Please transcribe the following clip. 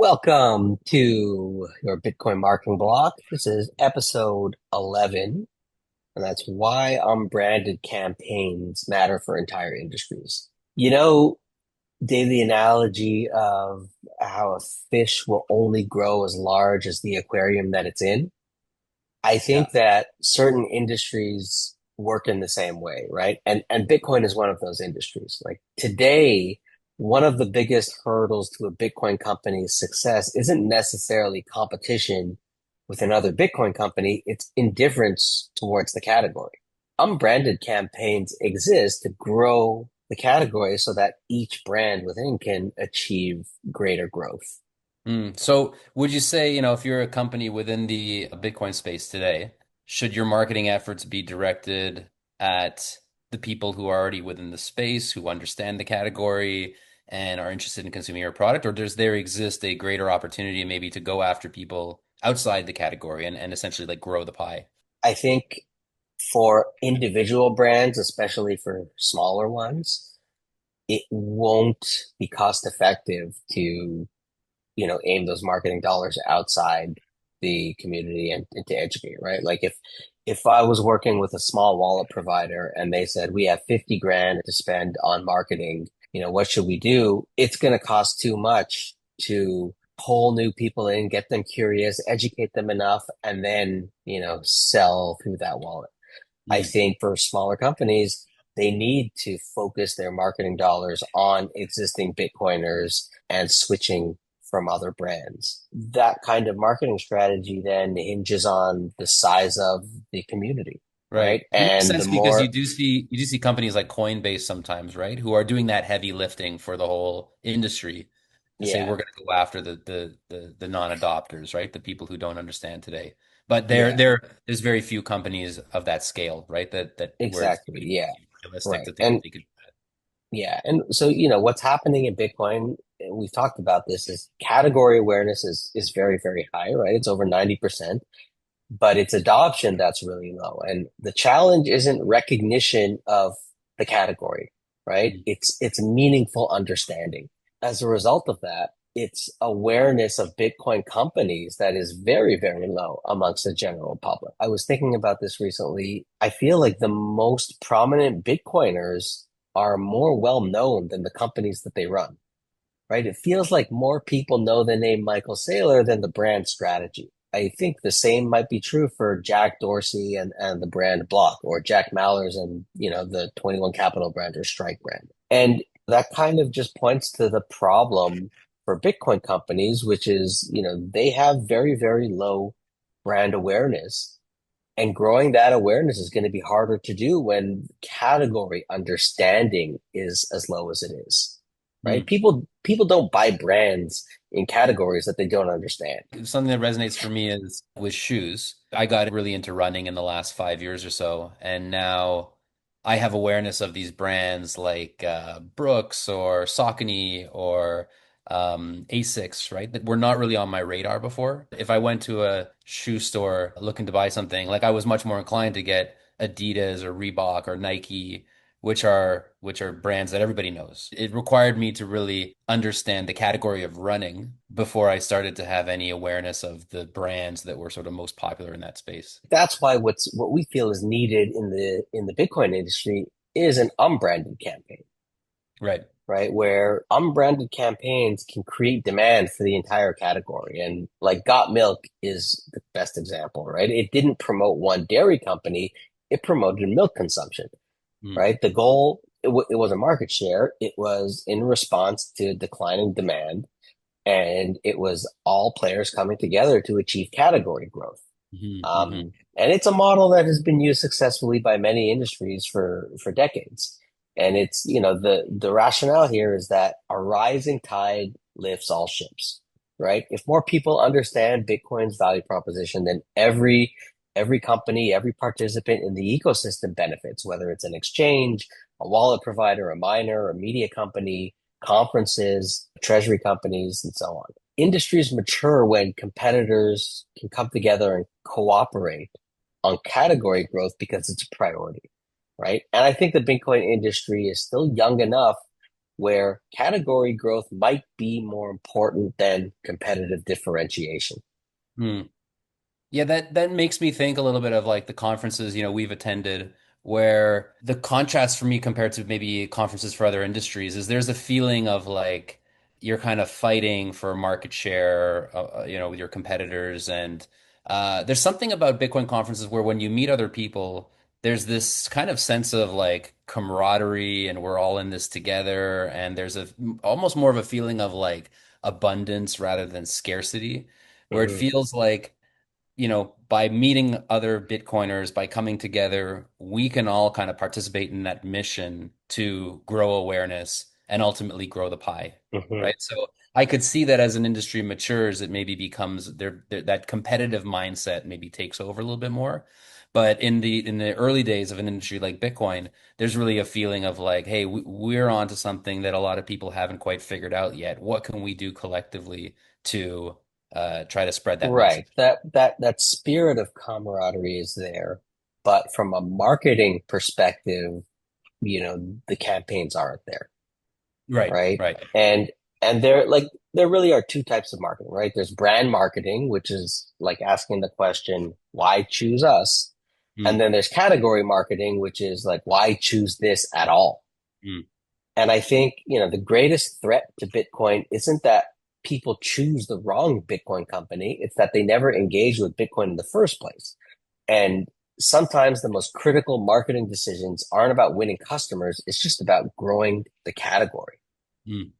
Welcome to your Bitcoin marketing blog. This is episode 11, and that's why unbranded campaigns matter for entire industries. Dave, the analogy of how a fish will only grow as large as the aquarium that it's in. I Yeah. think that certain industries work in the same way, right? And Bitcoin is one of those industries. Like today, one of the biggest hurdles to a Bitcoin company's success isn't necessarily competition with another Bitcoin company, it's indifference towards the category. Unbranded campaigns exist to grow the category so that each brand within can achieve greater growth. So would you say, if you're a company within the Bitcoin space today, should your marketing efforts be directed at the people who are already within the space, who understand the category and are interested in consuming your product, or does there exist a greater opportunity maybe to go after people outside the category and essentially like grow the pie? I think for individual brands, especially for smaller ones, it won't be cost effective to, aim those marketing dollars outside the community and to educate, right? Like if I was working with a small wallet provider and they said we have 50 grand to spend on marketing, what should we do? It's going to cost too much to pull new people in, get them curious, educate them enough, and then, sell through that wallet. I Mm. think for smaller companies, they need to focus their marketing dollars on existing Bitcoiners and switching from other brands. That kind of marketing strategy then hinges on the size of the community, Right. right? It makes And the sense because more, you do see companies like Coinbase sometimes, right, who are doing that heavy lifting for the whole industry to say yeah, we're going to go after the non-adopters, right? The people who don't understand today. But there yeah, there there's very few companies of that scale, right? That where it's exactly. Yeah, realistic right. to think that And they could do that. yeah, and so, what's happening in Bitcoin, and we've talked about this, is category awareness is very, very high, right? It's over 90%. But it's adoption that's really low. And the challenge isn't recognition of the category, right? Mm. It's meaningful understanding. As a result of that, it's awareness of Bitcoin companies that is very, very low amongst the general public. I was thinking about this recently. I feel like the most prominent Bitcoiners are more well known than the companies that they run, right? It feels like more people know the name Michael Saylor than the brand strategy. I think the same might be true for Jack Dorsey and the brand Block, or Jack Mallers and, the 21 Capital brand or Strike brand. And that kind of just points to the problem for Bitcoin companies, which is, they have very, very low brand awareness. And growing that awareness is going to be harder to do when category understanding is as low as it is, right? Mm. People don't buy brands in categories that they don't understand. Something that resonates for me is with shoes. I got really into running in the last 5 years or so, and now I have awareness of these brands like Brooks or Saucony or Asics, right? That were not really on my radar before. If I went to a shoe store looking to buy something, like I was much more inclined to get Adidas or Reebok or Nike, which are brands that everybody knows. It required me to really understand the category of running before I started to have any awareness of the brands that were sort of most popular in that space. That's why what we feel is needed in the Bitcoin industry is an unbranded campaign, Right. right? Where unbranded campaigns can create demand for the entire category. And like Got Milk is the best example, right? It didn't promote one dairy company, it promoted milk consumption, Mm. right? The goal, it was a market share. It was in response to declining demand, and it was all players coming together to achieve category growth. Hmm. Hmm. And it's a model that has been used successfully by many industries for decades. And it's, the rationale here is that a rising tide lifts all ships, right? If more people understand Bitcoin's value proposition, then every company, every participant in the ecosystem benefits, whether it's an exchange, a wallet provider, a miner, a media company, conferences, treasury companies, and so on. Industries mature when competitors can come together and cooperate on category growth because it's a priority, right? And I think the Bitcoin industry is still young enough where category growth might be more important than competitive differentiation. Hmm. Yeah, that makes me think a little bit of like the conferences, we've attended where the contrast for me compared to maybe conferences for other industries is there's a feeling of like you're kind of fighting for market share, with your competitors. And there's something about Bitcoin conferences where when you meet other people, there's this kind of sense of like camaraderie and we're all in this together. And there's a almost more of a feeling of like abundance rather than scarcity, where it Mhm. feels like by meeting other Bitcoiners, by coming together, we can all kind of participate in that mission to grow awareness and ultimately grow the pie, Mhm. right? So I could see that as an industry matures, it maybe becomes that competitive mindset maybe takes over a little bit more. But in the early days of an industry like Bitcoin, there's really a feeling of like, hey, we're onto something that a lot of people haven't quite figured out yet. What can we do collectively to try to spread that Right. message? That spirit of camaraderie is there, but from a marketing perspective, the campaigns aren't there, Right, right? right. And and there really are two types of marketing, right? There's brand marketing, which is like asking the question, why choose us? And Mm, then there's category marketing, which is like, why choose this at all? mm, And I think, the greatest threat to Bitcoin isn't that people choose the wrong Bitcoin company. It's that they never engage with Bitcoin in the first place. And sometimes the most critical marketing decisions aren't about winning customers. It's just about growing the category. mm.